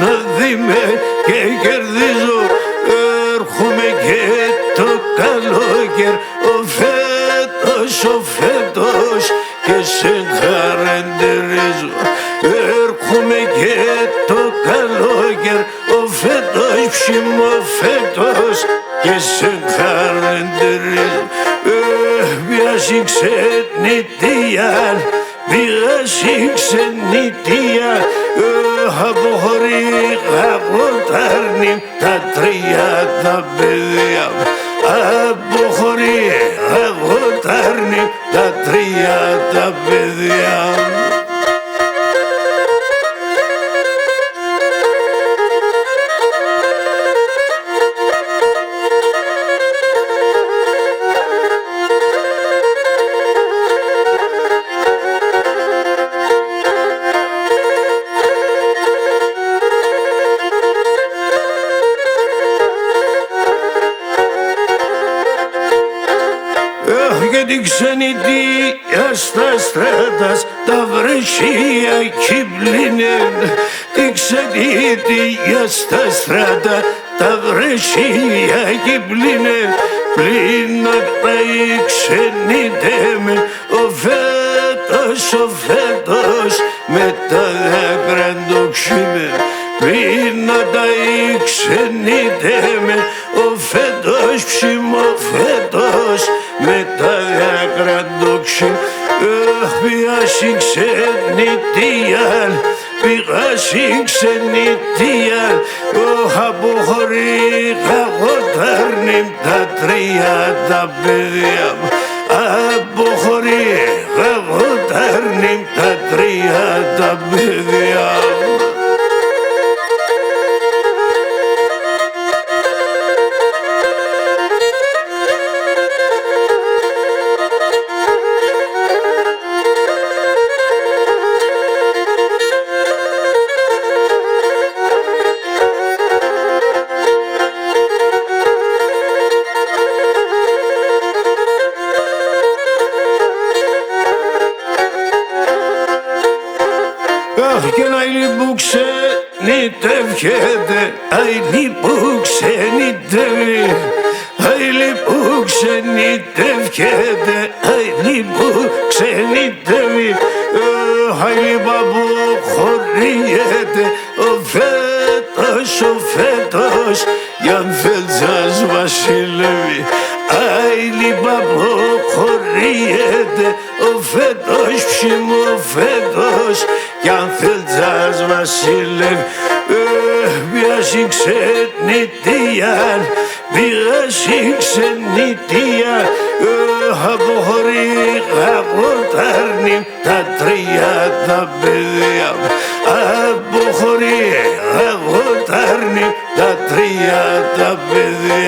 να δούμε και κερδίζω. Έρχομαι και το καλοκαίρι, ο φέτος και σε χαρεντερίζω. Έρχομαι και το καλοκαίρι, ο φέτος και σε χαρεντερίζω. Βιάζει ξενιτία, βιάζει ξενιτία, αποχωρεί αγωτάρνη τα 30 παιδιά. Αποχωρεί αγωτάρνη τα 30 παιδιά. Και την ξενιτία στα στράτας τα βρεσία κυμπλίνεν. Την ξενιτία στα στράτα τα βρεσία κυμπλίνεν. Πλην να πάει ξενιτέμεν ο φέτος με τα δάκρυα το ξύμεν. Πλην να πάει ξενιτέμεν ο φέτος με τα δάκρυα το ξύμεν. Πιάσει ξενιτία, πιάσει ξενιτία, αποχωρεί αγωτάρνη τα 30 παιδιά. Αποχωρεί αγωτάρνη τα 30 παιδιά. Και να είναι που ξενιτεύχεται, αίλη που ξενιτεύει, αίλη που ξενιτεύχεται, αίλη που ξενιτεύει, αίλη που χωρίζεται, ο φέτος, για αν θέλτσας βασιλεύει. Αίλη που χωρίζεται, ο φέτος, κι αν θέλτσας βασιλεύει. Βιάζει ξενιτία, βιάζει ξενιτία, αποχωρεί αγωτάρνη τα 30 παιδιά. Αποχωρεί αγωτάρνη τα 30 παιδιά.